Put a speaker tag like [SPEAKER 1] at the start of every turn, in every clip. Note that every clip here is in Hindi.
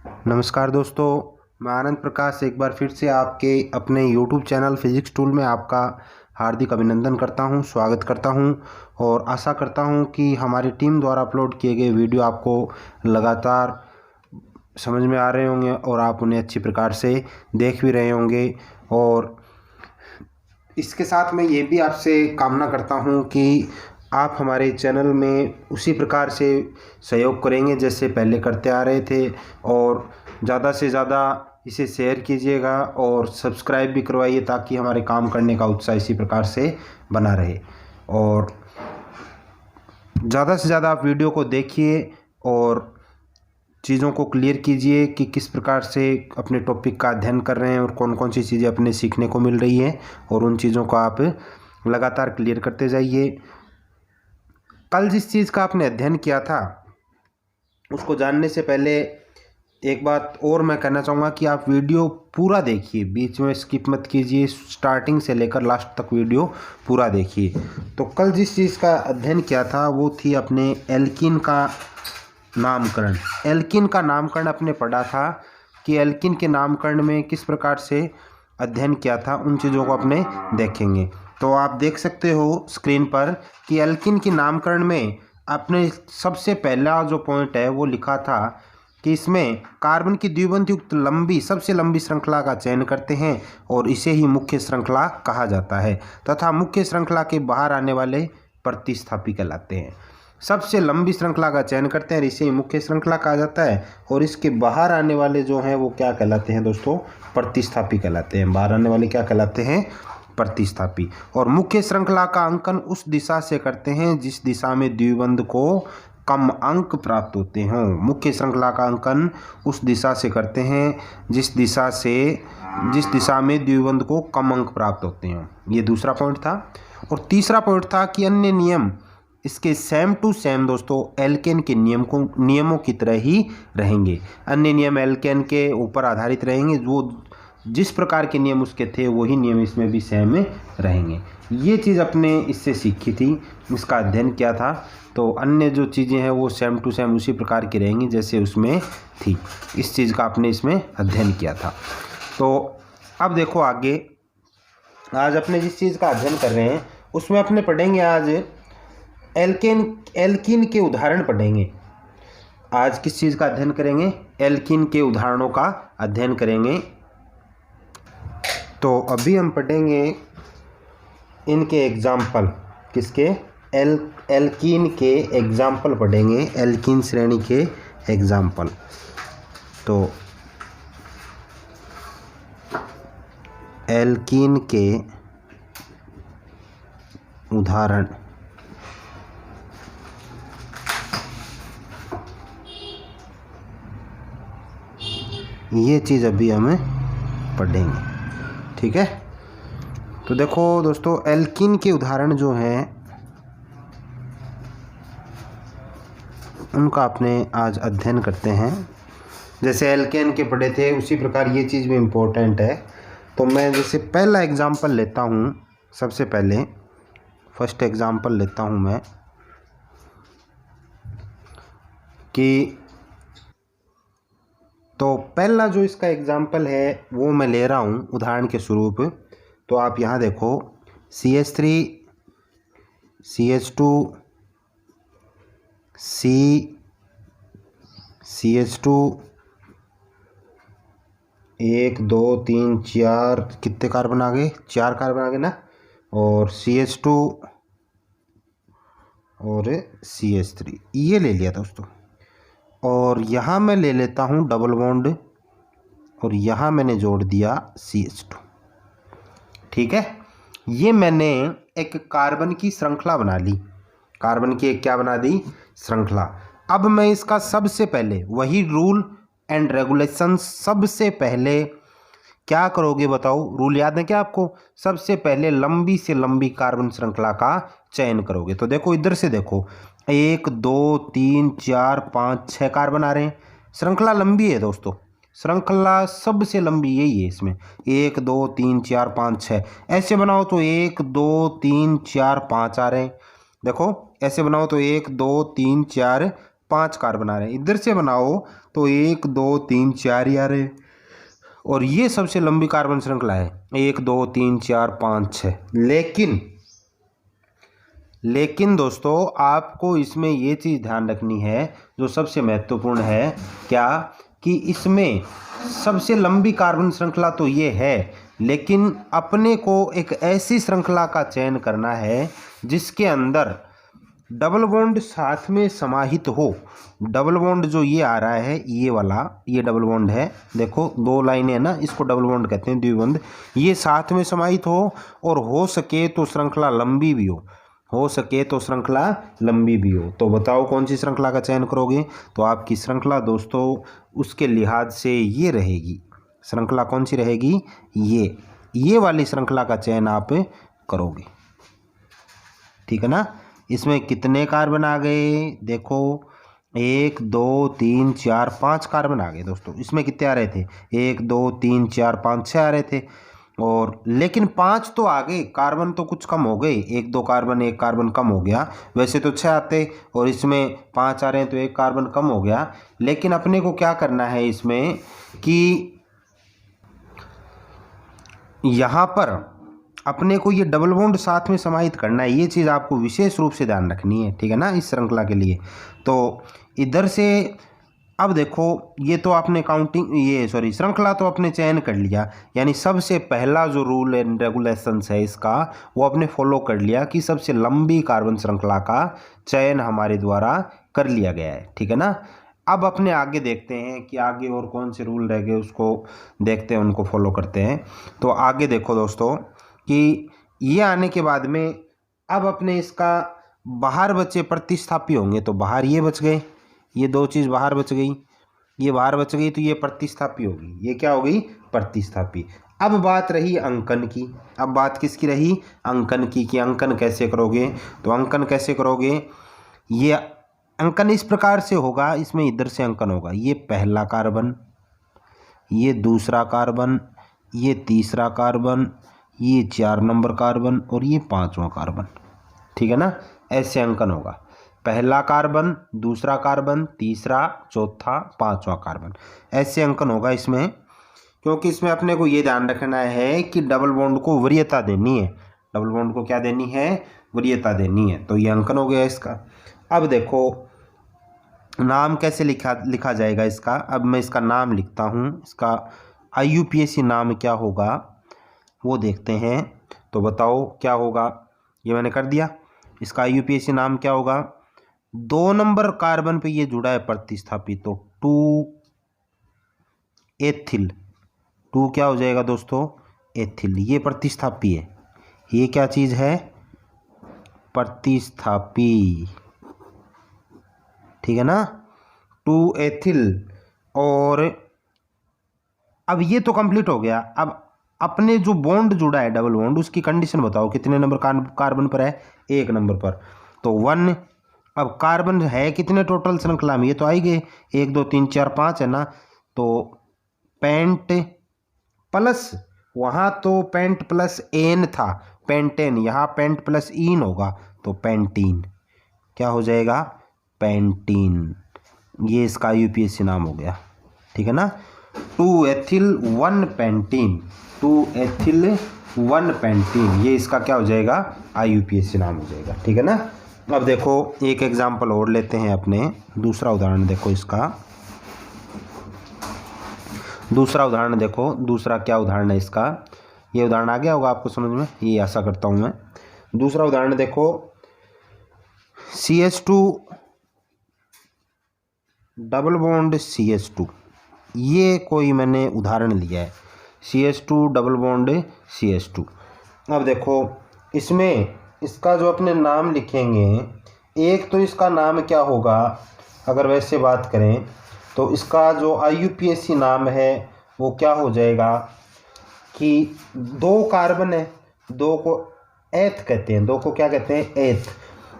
[SPEAKER 1] नमस्कार दोस्तों, मैं आनंद प्रकाश एक बार फिर से आपके अपने YouTube चैनल फिजिक्स टूल में आपका हार्दिक अभिनंदन करता हूं, स्वागत करता हूं और आशा करता हूं कि हमारी टीम द्वारा अपलोड किए गए वीडियो आपको लगातार समझ में आ रहे होंगे और आप उन्हें अच्छी प्रकार से देख भी रहे होंगे। और इसके साथ मैं ये भी आपसे कामना करता हूं कि आप हमारे चैनल में उसी प्रकार से सहयोग करेंगे जैसे पहले करते आ रहे थे और ज़्यादा से ज़्यादा इसे शेयर कीजिएगा और सब्सक्राइब भी करवाइए ताकि हमारे काम करने का उत्साह इसी प्रकार से बना रहे। और ज़्यादा से ज़्यादा आप वीडियो को देखिए और चीज़ों को क्लियर कीजिए कि किस प्रकार से अपने टॉपिक का अध्ययन कर रहे हैं और कौन कौन सी चीज़ें अपने सीखने को मिल रही हैं और उन चीज़ों को आप लगातार क्लियर करते जाइए। कल जिस चीज़ का आपने अध्ययन किया था उसको जानने से पहले एक बात और मैं कहना चाहूँगा कि आप वीडियो पूरा देखिए, बीच में स्किप मत कीजिए, स्टार्टिंग से लेकर लास्ट तक वीडियो पूरा देखिए। तो कल जिस चीज़ का अध्ययन किया था वो थी अपने एल्कीन का नामकरण। एल्कीन का नामकरण आपने पढ़ा था कि एल्कीन के नामकरण में किस प्रकार से अध्ययन किया था, उन चीज़ों को अपने देखेंगे। तो आप देख सकते हो स्क्रीन पर कि एल्कीन के नामकरण में आपने सबसे पहला जो पॉइंट है वो लिखा था कि इसमें कार्बन की द्विबंध युक्त लंबी सबसे लंबी श्रृंखला का चयन करते हैं और इसे ही मुख्य श्रृंखला कहा जाता है तथा मुख्य श्रृंखला के बाहर आने वाले प्रतिस्थापी कहलाते हैं। सबसे लंबी श्रृंखला का चयन करते हैं, इसे ही मुख्य श्रृंखला कहा जाता है और इसके बाहर आने वाले जो हैं वो क्या कहलाते हैं दोस्तों? प्रतिस्थापी कहलाते हैं। बाहर आने वाले क्या कहलाते हैं? प्रतिस्थापी। और मुख्य श्रृंखला का अंकन उस दिशा से करते हैं जिस दिशा में द्विबंध को कम अंक प्राप्त होते हों। मुख्य श्रृंखला का अंकन उस दिशा से करते हैं जिस दिशा में द्विबंध को कम अंक प्राप्त होते हों। ये दूसरा पॉइंट था। और तीसरा पॉइंट था कि अन्य नियम इसके सेम टू सेम दोस्तों एल्केन के नियमों की तरह ही रहेंगे। अन्य नियम एल्केन के ऊपर आधारित रहेंगे, वो जिस प्रकार के नियम उसके थे वही नियम इसमें भी सेम रहेंगे। ये चीज़ अपने इससे सीखी थी, इसका अध्ययन किया था। तो अन्य जो चीज़ें हैं वो सेम टू सेम उसी प्रकार की रहेंगी जैसे उसमें थी। इस चीज़ का आपने इसमें अध्ययन किया था। तो अब देखो आगे, आज अपने जिस चीज़ का अध्ययन कर रहे हैं उसमें अपने पढ़ेंगे आज एल्कीन के उदाहरण पढ़ेंगे। आज किस चीज़ का अध्ययन करेंगे? एल्कीन के उदाहरणों का अध्ययन करेंगे। तो अभी हम पढ़ेंगे इनके एग्जाम्पल, किसके? एल्कीन के एग्जाम्पल पढ़ेंगे, एल्कीन श्रेणी के एग्जाम्पल। तो एल्कीन के उदाहरण ये चीज़ अभी हमें पढ़ेंगे, ठीक है। तो देखो दोस्तों, एल्कीन के उदाहरण जो हैं उनका अपने आज अध्ययन करते हैं। जैसे एल्केन के पढ़े थे उसी प्रकार ये चीज़ भी इम्पोर्टेंट है। तो मैं जैसे पहला एग्जाम्पल लेता हूँ, सबसे पहले फर्स्ट एग्जाम्पल लेता हूँ मैं कि तो पहला जो इसका एग्जाम्पल है वो मैं ले रहा हूँ उदाहरण के स्वरूप। तो आप यहाँ देखो CH3 CH2 CH2 1 2 3 4 कितने कार्बन आ गए? 4 कार्बन आ गए ना। और CH2 और CH3 ये ले लिया दोस्तों। और यहाँ मैं ले लेता हूँ डबल बॉन्ड और यहाँ मैंने जोड़ दिया CH2, ठीक है। ये मैंने एक कार्बन की श्रृंखला बना ली, कार्बन की एक क्या बना दी? श्रृंखला। अब मैं इसका सबसे पहले वही रूल एंड रेगुलेशन, सबसे पहले क्या करोगे बताओ? रूल याद है क्या आपको? सबसे पहले लंबी से लंबी कार्बन श्रृंखला का चयन करोगे। तो देखो इधर से देखो, 1 2 3 4 5 6 कार्बन आ रहे हैं। श्रृंखला लंबी है दोस्तों, श्रृंखला सबसे लंबी यही है। इसमें 1 2 3 4 5 6 ऐसे बनाओ तो 1 2 3 4 5 आ रहे हैं। देखो ऐसे बनाओ तो 1 2 3 4 5 कार्बन आ रहे हैं। इधर से बनाओ तो 1 2 3 4 ही आ रहे हैं और ये सबसे लंबी कार्बन श्रृंखला है 1 2 3 4 5 6। लेकिन दोस्तों आपको इसमें ये चीज़ ध्यान रखनी है जो सबसे महत्वपूर्ण है, क्या कि इसमें सबसे लंबी कार्बन श्रृंखला तो ये है, लेकिन अपने को एक ऐसी श्रृंखला का चयन करना है जिसके अंदर डबल बॉन्ड साथ में समाहित हो। डबल बॉन्ड जो ये आ रहा है ये वाला, ये डबल बॉन्ड है, देखो 2 लाइनें है ना, इसको डबल बॉन्ड कहते हैं, द्विबंध। ये साथ में समाहित हो सके तो श्रृंखला लंबी भी हो सके तो श्रृंखला लंबी भी हो। तो बताओ कौन सी श्रृंखला का चयन करोगे? तो आपकी श्रृंखला दोस्तों उसके लिहाज से ये रहेगी। श्रृंखला कौन सी रहेगी? ये वाली श्रृंखला का चयन आप करोगे, ठीक है ना। इसमें कितने कार्बन आ गए? देखो 1 2 3 4 5 कार्बन आ गए दोस्तों। इसमें कितने आ रहे थे? 1 2 3 4 5 6 आ रहे थे, और लेकिन 5 तो आ गए, कार्बन तो कुछ कम हो गए, 1 2 कार्बन 1 कार्बन कम हो गया। वैसे तो 6 आते और इसमें 5 आ रहे हैं तो 1 कार्बन कम हो गया। लेकिन अपने को क्या करना है इसमें कि यहाँ पर अपने को ये डबल बॉन्ड साथ में समाहित करना है, ये चीज़ आपको विशेष रूप से ध्यान रखनी है, ठीक है ना, इस श्रृंखला के लिए। तो इधर से अब देखो ये तो आपने श्रृंखला तो आपने चयन कर लिया, यानी सबसे पहला जो रूल एंड रेगुलेशंस है इसका वो आपने फॉलो कर लिया कि सबसे लंबी कार्बन श्रृंखला का चयन हमारे द्वारा कर लिया गया है, ठीक है ना। अब अपने आगे देखते हैं कि आगे और कौन से रूल रह गए, उसको देखते हैं, उनको फॉलो करते हैं। तो आगे देखो दोस्तों कि ये आने के बाद में अब अपने इसका बाहर बचे प्रतिस्थापी होंगे, तो बाहर ये बच गए, ये 2 चीज़ बाहर बच गई, ये बाहर बच गई, तो ये प्रतिस्थापी होगी। ये क्या हो गई? प्रतिस्थापी। अब बात रही अंकन की। अब बात किसकी रही? अंकन की, कि अंकन कैसे करोगे? तो अंकन कैसे करोगे? ये अंकन इस प्रकार से होगा, इसमें इधर से अंकन होगा, ये पहला कार्बन, ये दूसरा कार्बन, ये तीसरा कार्बन, ये 4 नंबर कार्बन और ये 5वां कार्बन, ठीक है ना। ऐसे अंकन होगा, पहला कार्बन, दूसरा कार्बन, तीसरा, चौथा, 5वां कार्बन, ऐसे अंकन होगा इसमें। क्योंकि इसमें अपने को ये ध्यान रखना है कि डबल बॉन्ड को वरीयता देनी है। डबल बॉन्ड को क्या देनी है? वरीयता देनी है। तो ये अंकन हो गया इसका। अब देखो नाम कैसे लिखा जाएगा इसका। अब मैं इसका नाम लिखता हूँ, इसका IUPAC नाम क्या होगा वो देखते हैं। तो बताओ क्या होगा? ये मैंने कर दिया। इसका IUPAC नाम क्या होगा? 2 नंबर कार्बन पे ये जुड़ा है प्रतिस्थापी, तो 2 एथिल। 2 क्या हो जाएगा दोस्तों? एथिल। ये प्रतिस्थापी है, ये क्या चीज़ है? प्रतिस्थापी, ठीक है ना, 2 एथिल। और अब ये तो कंप्लीट हो गया। अब अपने जो बॉन्ड जुड़ा है डबल बॉन्ड, उसकी कंडीशन बताओ, कितने नंबर कार्बन पर है? 1 नंबर पर, तो 1। अब कार्बन है कितने टोटल श्रृंखला में? ये तो आई गए 1 2 3 4 5 है ना। तो पेंट प्लस, वहाँ तो पेंट प्लस एन था, पेंटेन, यहाँ पेंट प्लस इन होगा, तो पेंटीन। क्या हो जाएगा? पेंटीन। ये इसका IUPAC नाम हो गया, ठीक है ना। 2 एथिल 1 पेंटीन, 2 एथिल 1 पेंटीन, ये इसका क्या हो जाएगा? IUPAC नाम हो जाएगा, ठीक है ना। अब देखो एक एग्जाम्पल और लेते हैं अपने, दूसरा उदाहरण देखो इसका। दूसरा उदाहरण देखो, दूसरा क्या उदाहरण है इसका? ये उदाहरण आ गया होगा आपको समझ में, ये आशा करता हूँ मैं। दूसरा उदाहरण देखो, CH2 डबल बॉन्ड CH2, ये कोई मैंने उदाहरण लिया है, CH2 डबल बॉन्ड CH2। अब देखो इसमें इसका जो अपने नाम लिखेंगे, एक तो इसका नाम क्या होगा? अगर वैसे बात करें तो इसका जो IUPAC नाम है वो क्या हो जाएगा कि 2 कार्बन है, 2 को एथ कहते हैं, 2 को क्या कहते हैं? एथ।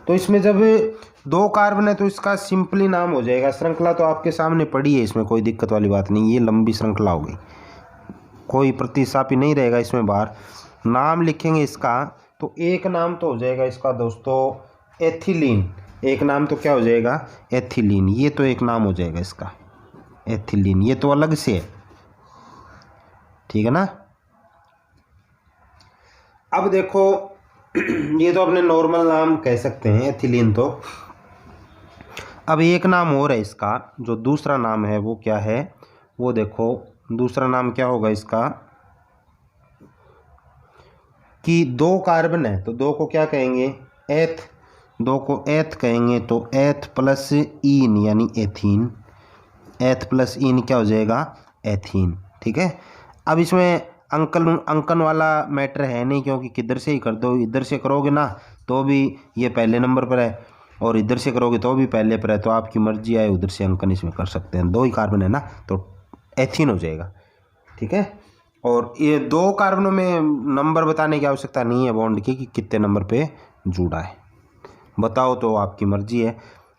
[SPEAKER 1] तो इसमें जब 2 कार्बन है तो इसका सिंपली नाम हो जाएगा, श्रृंखला तो आपके सामने पड़ी है, इसमें कोई दिक्कत वाली बात नहीं, ये लंबी श्रृंखला होगी, कोई प्रतिस्थापी नहीं रहेगा इसमें बाहर। नाम लिखेंगे इसका, तो एक नाम तो हो जाएगा इसका दोस्तों एथिलीन। एक नाम तो क्या हो जाएगा, एथिलीन, ये तो एक नाम हो जाएगा इसका, एथिलीन, ये तो अलग से है, ठीक है ना। अब देखो ये तो अपने नॉर्मल नाम कह सकते हैं एथिलीन तो। अब एक नाम और है इसका, जो दूसरा नाम है वो क्या है, वो देखो दूसरा नाम क्या होगा इसका, कि 2 कार्बन है तो 2 को क्या कहेंगे, एथ, 2 को एथ कहेंगे तो एथ प्लस ईन यानी एथीन, एथ प्लस ईन क्या हो जाएगा, एथीन, ठीक है। अब इसमें अंकन वाला मैटर है नहीं, क्योंकि किधर से ही कर दो, इधर से करोगे ना तो भी ये पहले नंबर पर है और इधर से करोगे तो भी पहले पर है, तो आपकी मर्जी आए उधर से अंकन इसमें कर सकते हैं। 2 ही कार्बन है ना तो एथीन हो जाएगा, ठीक है। और ये 2 कार्बनों में नंबर बताने की आवश्यकता नहीं है बॉन्ड की कि कितने नंबर पे जुड़ा है, बताओ तो आपकी मर्जी है,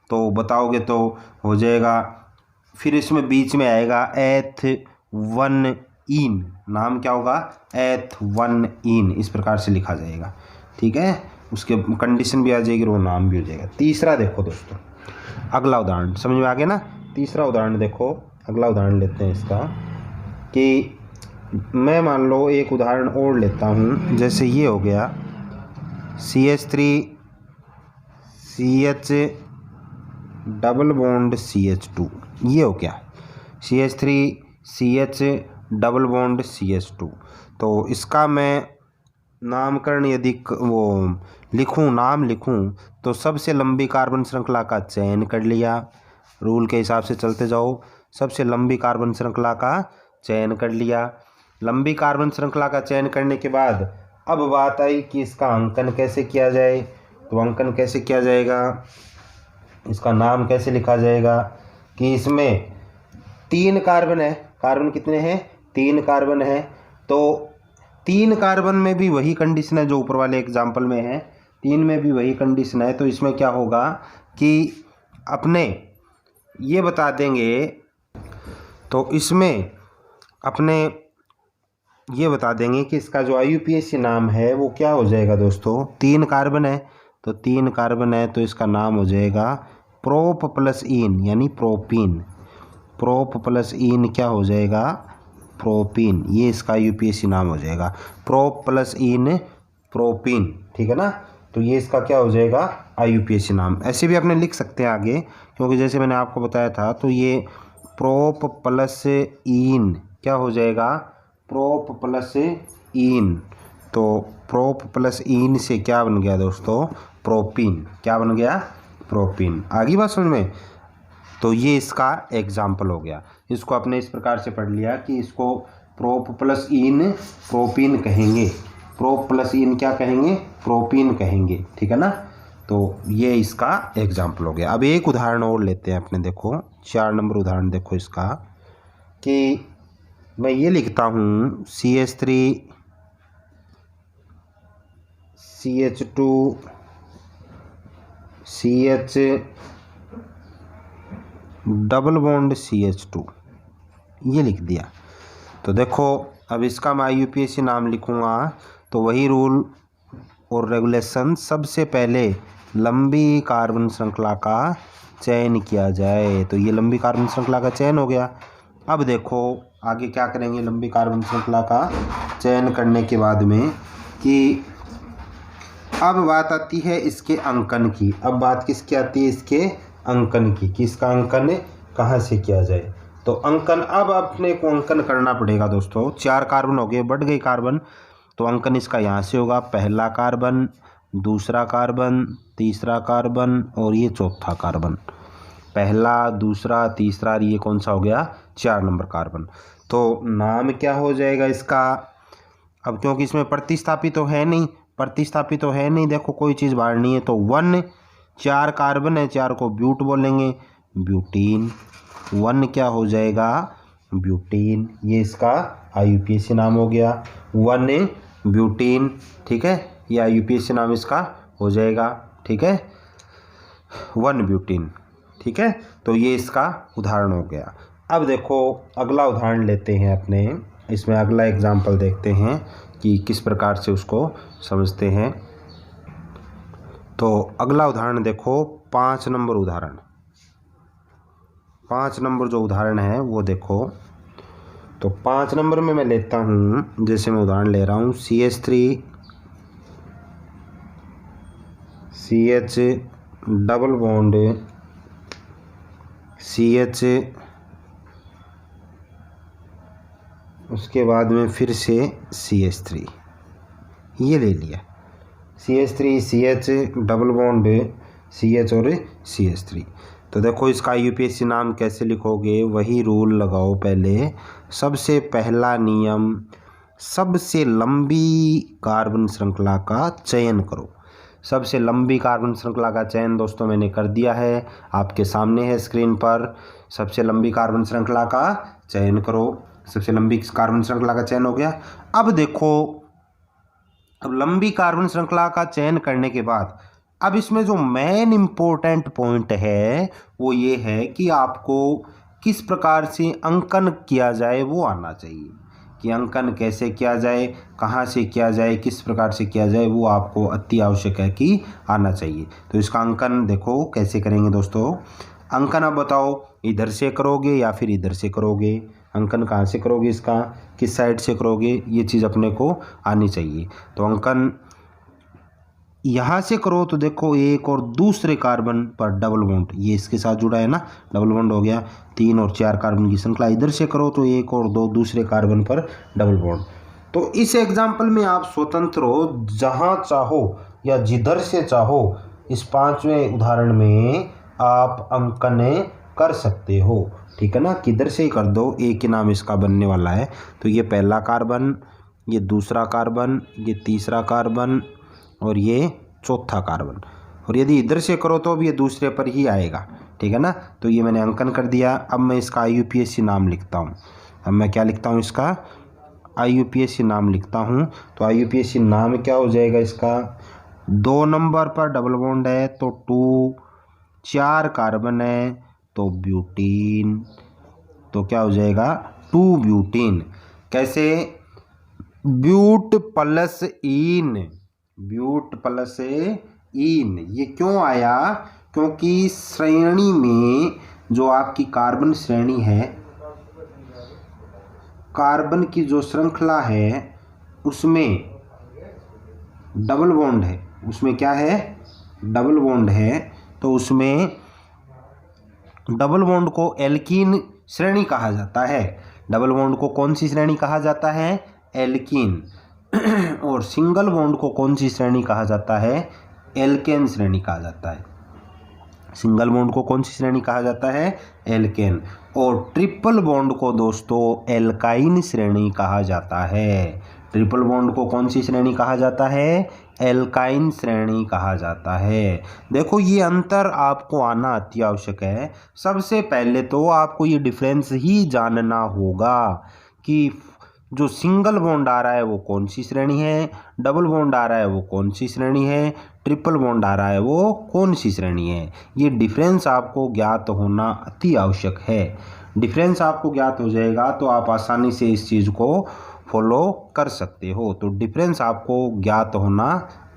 [SPEAKER 1] तो बताओगे तो हो जाएगा। फिर इसमें बीच में आएगा एथ 1 ईन, नाम क्या होगा, एथ 1 ईन, इस प्रकार से लिखा जाएगा, ठीक है। उसके कंडीशन भी आ जाएगी और वो नाम भी हो जाएगा। तीसरा देखो दोस्तों, अगला उदाहरण समझ में आ गया ना। तीसरा उदाहरण देखो, अगला उदाहरण लेते हैं इसका, कि मैं मान लो एक उदाहरण और लेता हूँ, जैसे ये हो गया CH3 CH double bond CH2, ये हो गया CH3 CH double bond CH2। तो इसका मैं नामकरण यदि वो लिखूँ, नाम लिखूँ, तो सबसे लंबी कार्बन श्रृंखला का चयन कर लिया, रूल के हिसाब से चलते जाओ, सबसे लंबी कार्बन श्रृंखला का चयन कर लिया। लंबी कार्बन श्रृंखला का चयन करने के बाद अब बात आई कि इसका अंकन कैसे किया जाए, तो अंकन कैसे किया जाएगा, इसका नाम कैसे लिखा जाएगा, कि इसमें 3 कार्बन है, कार्बन कितने हैं, 3 कार्बन है, तो 3 कार्बन में भी वही कंडीशन है जो ऊपर वाले एग्जाम्पल में है, 3 में भी वही कंडीशन है। तो इसमें क्या होगा कि अपने ये बता देंगे, तो इसमें अपने ये बता देंगे कि इसका जो IUPAC नाम है वो क्या हो जाएगा दोस्तों, 3 कार्बन है तो 3 कार्बन है तो इसका नाम हो जाएगा प्रोप प्लस ईन यानी प्रोपीन, प्रोप प्लस ईन क्या हो जाएगा, प्रोपीन, ये इसका IUPAC नाम हो जाएगा, प्रोप प्लस ईन प्रोपीन, ठीक है ना। तो ये इसका क्या हो जाएगा, IUPAC नाम। ऐसे भी अपने लिख सकते हैं आगे, क्योंकि जैसे मैंने आपको बताया था, तो ये प्रोप प्लस ईन क्या हो जाएगा, प्रोप प्लस ईन, तो प्रोप प्लस ईन से क्या बन गया दोस्तों, प्रोपीन, क्या बन गया, प्रोपीन। आगे बात समझ में। तो ये इसका एग्जाम्पल हो गया। इसको आपने इस प्रकार से पढ़ लिया कि इसको प्रोप प्लस ईन प्रोपीन कहेंगे, प्रोप प्लस ईन क्या कहेंगे, प्रोपीन कहेंगे, ठीक है ना। तो ये इसका एग्जाम्पल हो गया। अब एक उदाहरण और लेते हैं अपने, देखो 4 नंबर उदाहरण देखो इसका, कि मैं ये लिखता हूँ CH3 CH2 CH double bond CH2, ये लिख दिया। तो देखो अब इसका मैं IUPAC नाम लिखूँगा, तो वही रूल और रेगुलेशन, सबसे पहले लंबी कार्बन श्रृंखला का चयन किया जाए। तो ये लंबी कार्बन श्रृंखला का चयन हो गया। अब देखो आगे क्या करेंगे, लंबी कार्बन श्रृंखला का चयन करने के बाद में, कि अब बात आती है इसके अंकन की। अब बात किसकी आती है, इसके अंकन की, कि इसका अंकन कहाँ से किया जाए। तो अंकन, अब अपने को अंकन करना पड़ेगा दोस्तों। 4 कार्बन हो गए, बढ़ गई कार्बन, तो अंकन इसका यहाँ से होगा, पहला कार्बन, दूसरा कार्बन, तीसरा कार्बन और ये चौथा कार्बन, पहला, दूसरा, तीसरा, ये कौन सा हो गया, 4 नंबर कार्बन। तो नाम क्या हो जाएगा इसका, अब क्योंकि इसमें प्रतिस्थापित तो है नहीं, प्रतिस्थापित तो है नहीं, देखो कोई चीज़ बाहर नहीं है, तो 1, 4 कार्बन है, 4 को ब्यूट बोलेंगे, ब्यूटीन, 1 क्या हो जाएगा, ब्यूटीन, ये इसका IUPAC नाम हो गया, 1 ब्यूटीन, ठीक है, ये IUPAC नाम इसका हो जाएगा, ठीक है, 1 ब्यूटीन, ठीक है। तो ये इसका उदाहरण हो गया। अब देखो अगला उदाहरण लेते हैं अपने, इसमें अगला एग्जाम्पल देखते हैं कि किस प्रकार से उसको समझते हैं। तो अगला उदाहरण देखो 5 नंबर उदाहरण, 5 नंबर जो उदाहरण है वो देखो। तो 5 नंबर में मैं लेता हूँ, जैसे मैं उदाहरण ले रहा हूँ CH3 CH double bond CH, उसके बाद में फिर से CH3, ये ले लिया CH3 CH double bond CH और CH3। तो देखो इसका यूपीएससी नाम कैसे लिखोगे, वही रूल लगाओ पहले। सबसे पहला नियम, सबसे लंबी कार्बन श्रृंखला का चयन करो। सबसे लंबी कार्बन श्रृंखला का चयन दोस्तों मैंने कर दिया है, आपके सामने है स्क्रीन पर। सबसे लंबी कार्बन श्रृंखला का चयन करो। सबसे लंबी कार्बन श्रृंखला का चयन हो गया। अब देखो, अब लंबी कार्बन श्रृंखला का चयन करने के बाद अब इसमें जो मेन इम्पोर्टेंट पॉइंट है वो ये है कि आपको किस प्रकार से अंकन किया जाए वो आना चाहिए, कि अंकन कैसे किया जाए, कहाँ से किया जाए, किस प्रकार से किया जाए, वो आपको अति आवश्यक है कि आना चाहिए। तो इसका अंकन देखो कैसे करेंगे दोस्तों। अंकन अब बताओ, इधर से करोगे या फिर इधर से करोगे, अंकन कहाँ से करोगे, इसका किस साइड से करोगे, ये चीज़ अपने को आनी चाहिए। तो अंकन यहाँ से करो तो देखो एक और दूसरे कार्बन पर डबल बॉन्ड, ये इसके साथ जुड़ा है ना, डबल बॉन्ड हो गया। 3 और 4 कार्बन की श्रृंखला। इधर से करो तो एक और 2 दूसरे कार्बन पर डबल बॉन्ड। तो इस एग्जाम्पल में आप स्वतंत्र हो, जहाँ चाहो या जिधर से चाहो इस 5वें उदाहरण में आप अंकन कर सकते हो, ठीक है ना। किधर से ही कर दो, एक ही नाम इसका बनने वाला है। तो ये पहला कार्बन, ये दूसरा कार्बन, ये तीसरा कार्बन और ये चौथा कार्बन। और यदि इधर से करो तो अब ये दूसरे पर ही आएगा, ठीक है ना। तो ये मैंने अंकन कर दिया। अब मैं इसका IUPAC नाम लिखता हूँ। अब मैं क्या लिखता हूँ, इसका IUPAC नाम लिखता हूँ। तो IUPAC नाम क्या हो जाएगा इसका, 2 नंबर पर डबल बॉन्ड है तो 2, 4 कार्बन है तो ब्यूटीन, तो क्या हो जाएगा 2 ब्यूटीन। कैसे, ब्यूट प्लस इन, ब्यूट प्लस इन। ये क्यों आया, क्योंकि श्रेणी में जो आपकी कार्बन श्रेणी है, कार्बन की जो श्रृंखला है उसमें डबल बॉन्ड है, उसमें क्या है, डबल बॉन्ड है। तो उसमें डबल बॉन्ड को एल्कीन श्रेणी कहा जाता है। डबल बॉन्ड को कौन सी श्रेणी कहा जाता है, एल्कीन। और सिंगल बॉन्ड को कौन सी श्रेणी कहा जाता है, एल्केन श्रेणी कहा जाता है। सिंगल बॉन्ड को कौन सी श्रेणी कहा जाता है, एल्केन। और ट्रिपल बॉन्ड को दोस्तों एल्काइन श्रेणी कहा जाता है। ट्रिपल बॉन्ड को कौन सी श्रेणी कहा जाता है, एल्काइन श्रेणी कहा जाता है। देखो ये अंतर आपको आना अति आवश्यक है। सबसे पहले तो आपको ये डिफरेंस ही जानना होगा कि जो सिंगल बॉन्ड आ रहा है वो कौन सी श्रेणी है, डबल बॉन्ड आ रहा है वो कौन सी श्रेणी है, ट्रिपल बॉन्ड आ रहा है वो कौन सी श्रेणी है। ये डिफरेंस आपको ज्ञात होना अति आवश्यक है। डिफरेंस आपको ज्ञात हो जाएगा तो आप आसानी से इस चीज़ को फॉलो कर सकते हो। तो डिफरेंस आपको ज्ञात होना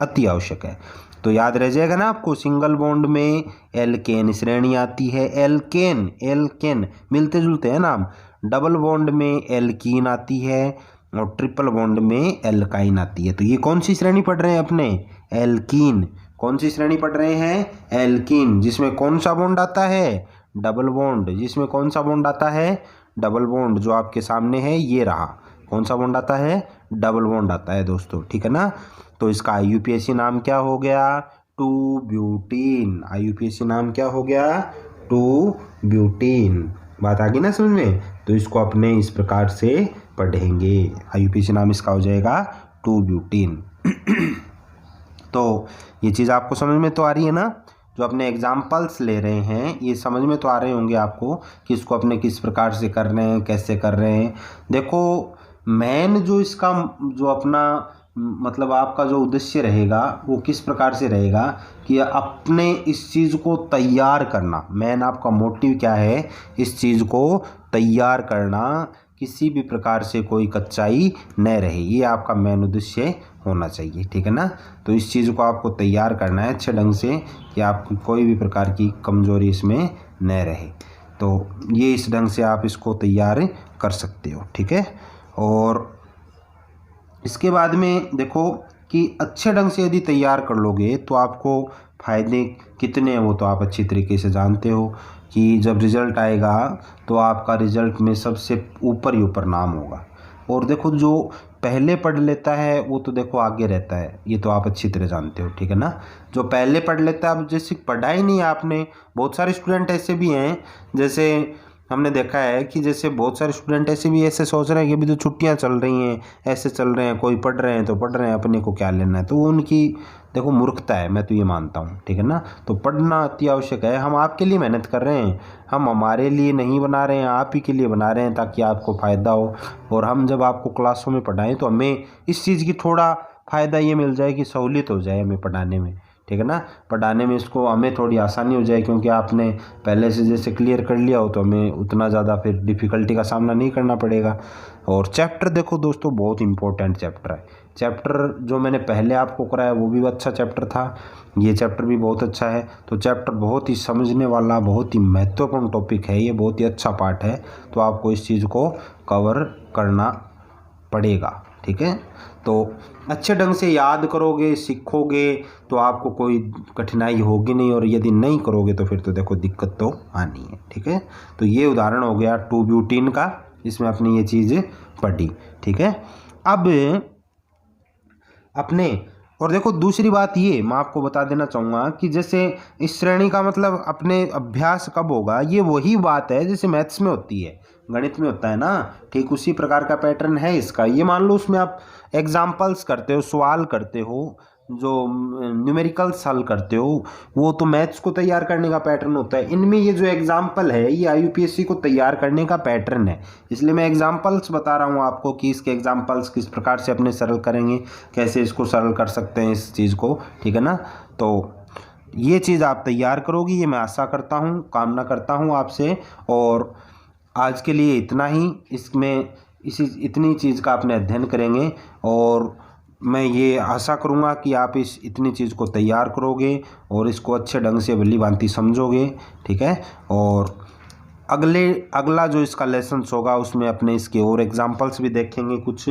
[SPEAKER 1] अति आवश्यक है। तो याद रह जाएगा ना आपको, सिंगल बॉन्ड में एल्केन श्रेणी आती है, एल्केन एल्केन मिलते जुलते हैं नाम। डबल बॉन्ड में एल्कीन आती है और ट्रिपल बॉन्ड में एल्काइन आती है। तो ये कौन सी श्रेणी पढ़ रहे हैं अपने, एल्कीन। कौन सी श्रेणी पढ़ रहे हैं, एल्कीन। जिसमें कौन सा बॉन्ड आता है, डबल बॉन्ड। जिसमें कौन सा बॉन्ड आता है, डबल बॉन्ड। जो आपके सामने है ये रहा, कौन सा बॉन्ड आता है, डबल बॉन्ड आता है दोस्तों, ठीक है ना। तो इसका IUPAC नाम क्या हो गया, 2 ब्यूटीन। IUPAC नाम क्या हो गया, 2 ब्यूटीन। बात आ गई ना समझ में। तो इसको अपने इस प्रकार से पढ़ेंगे। IUPAC नाम इसका हो जाएगा 2 ब्यूटीन। तो ये चीज़ आपको समझ में तो आ रही है ना। जो अपने एग्जाम्पल्स ले रहे हैं ये समझ में तो आ रहे होंगे आपको कि इसको अपने किस प्रकार से कर रहे हैं, कैसे कर रहे हैं। देखो मेन जो इसका जो अपना मतलब आपका जो उद्देश्य रहेगा वो किस प्रकार से रहेगा कि अपने इस चीज़ को तैयार करना। मेन आपका मोटिव क्या है, इस चीज़ को तैयार करना किसी भी प्रकार से कोई कच्चाई न रहे, ये आपका मेन उद्देश्य होना चाहिए, ठीक है ना। तो इस चीज़ को आपको तैयार करना है अच्छे ढंग से कि आपकी कोई भी प्रकार की कमजोरी इसमें न रहे। तो ये इस ढंग से आप इसको तैयार कर सकते हो, ठीक है। और इसके बाद में देखो कि अच्छे ढंग से यदि तैयार कर लोगे तो आपको फ़ायदे कितने हैं वो तो आप अच्छी तरीके से जानते हो कि जब रिज़ल्ट आएगा तो आपका रिज़ल्ट में सबसे ऊपर ही ऊपर नाम होगा। और देखो जो पहले पढ़ लेता है वो तो देखो आगे रहता है, ये तो आप अच्छी तरह जानते हो, ठीक है ना। जो पहले पढ़ लेता है, अब जैसे पढ़ा ही नहीं आपने, बहुत सारे स्टूडेंट ऐसे भी हैं, जैसे हमने देखा है कि जैसे बहुत सारे स्टूडेंट ऐसे भी ऐसे सोच रहे हैं कि अभी तो छुट्टियां चल रही हैं, ऐसे चल रहे हैं, कोई पढ़ रहे हैं तो पढ़ रहे हैं, अपने को क्या लेना है। तो वो उनकी देखो मूर्खता है, मैं तो ये मानता हूँ, ठीक है ना। तो पढ़ना अति आवश्यक है। हम आपके लिए मेहनत कर रहे हैं, हम हमारे लिए नहीं बना रहे हैं, आप ही के लिए बना रहे हैं ताकि आपको फ़ायदा हो। और हम जब आपको क्लासों में पढ़ाएं तो हमें इस चीज़ की थोड़ा फ़ायदा ये मिल जाए कि सहूलियत हो जाए हमें पढ़ाने में, ठीक है ना। पढ़ाने में इसको हमें थोड़ी आसानी हो जाए, क्योंकि आपने पहले से जैसे क्लियर कर लिया हो तो हमें उतना ज़्यादा फिर डिफ़िकल्टी का सामना नहीं करना पड़ेगा। और चैप्टर देखो दोस्तों, बहुत इंपॉर्टेंट चैप्टर है। चैप्टर जो मैंने पहले आपको कराया वो भी अच्छा चैप्टर था, ये चैप्टर भी बहुत अच्छा है। तो चैप्टर बहुत ही समझने वाला, बहुत ही महत्वपूर्ण टॉपिक है, ये बहुत ही अच्छा पार्ट है। तो आपको इस चीज़ को कवर करना पड़ेगा, ठीक है। तो अच्छे ढंग से याद करोगे, सीखोगे तो आपको कोई कठिनाई होगी नहीं, और यदि नहीं करोगे तो फिर तो देखो दिक्कत तो आनी है, ठीक है। तो ये उदाहरण हो गया 2 ब्यूटीन का, इसमें अपनी ये चीज़ पढ़ी, ठीक है। अब अपने और देखो दूसरी बात ये मैं आपको बता देना चाहूँगा कि जैसे इस श्रेणी का मतलब अपने अभ्यास कब होगा, ये वही बात है जैसे मैथ्स में होती है, गणित में होता है ना, ठीक उसी प्रकार का पैटर्न है इसका। ये मान लो उसमें आप एग्जाम्पल्स करते हो, सवाल करते हो, जो न्यूमेरिकल्स हल करते हो, वो तो मैथ्स को तैयार करने का पैटर्न होता है। इनमें ये जो एग्जाम्पल है ये IUPAC को तैयार करने का पैटर्न है, इसलिए मैं एग्जाम्पल्स बता रहा हूँ आपको कि इसके एग्जाम्पल्स किस प्रकार से अपने सरल करेंगे, कैसे इसको सरल कर सकते हैं इस चीज़ को, ठीक है ना। तो ये चीज़ आप तैयार करोगी, ये मैं आशा करता हूँ, कामना करता हूँ आपसे। और आज के लिए इतना ही, इसमें इतनी चीज़ का आपने अध्ययन करेंगे, और मैं ये आशा करूँगा कि आप इस इतनी चीज़ को तैयार करोगे और इसको अच्छे ढंग से भली भांति समझोगे, ठीक है। और अगला जो इसका लेसन्स होगा उसमें अपने इसके और एग्जाम्पल्स भी देखेंगे कुछ,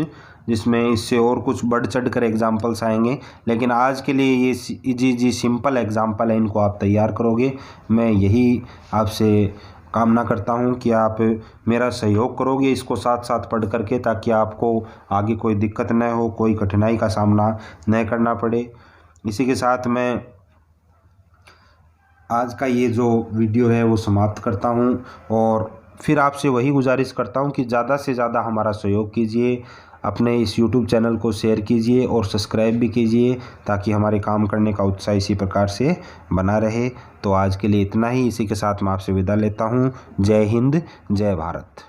[SPEAKER 1] जिसमें इससे और कुछ बढ़ चढ़ कर एग्जाम्पल्स आएंगे। लेकिन आज के लिए ये जी सिंपल एग्जाम्पल है, इनको आप तैयार करोगे। मैं यही आपसे कामना करता हूं कि आप मेरा सहयोग करोगे इसको साथ साथ पढ़ करके, ताकि आपको आगे कोई दिक्कत न हो, कोई कठिनाई का सामना न करना पड़े। इसी के साथ मैं आज का ये जो वीडियो है वो समाप्त करता हूं, और फिर आपसे वही गुजारिश करता हूं कि ज़्यादा से ज़्यादा हमारा सहयोग कीजिए, अपने इस YouTube चैनल को शेयर कीजिए और सब्सक्राइब भी कीजिए, ताकि हमारे काम करने का उत्साह इसी प्रकार से बना रहे। तो आज के लिए इतना ही, इसी के साथ मैं आपसे विदा लेता हूँ। जय हिंद, जय भारत।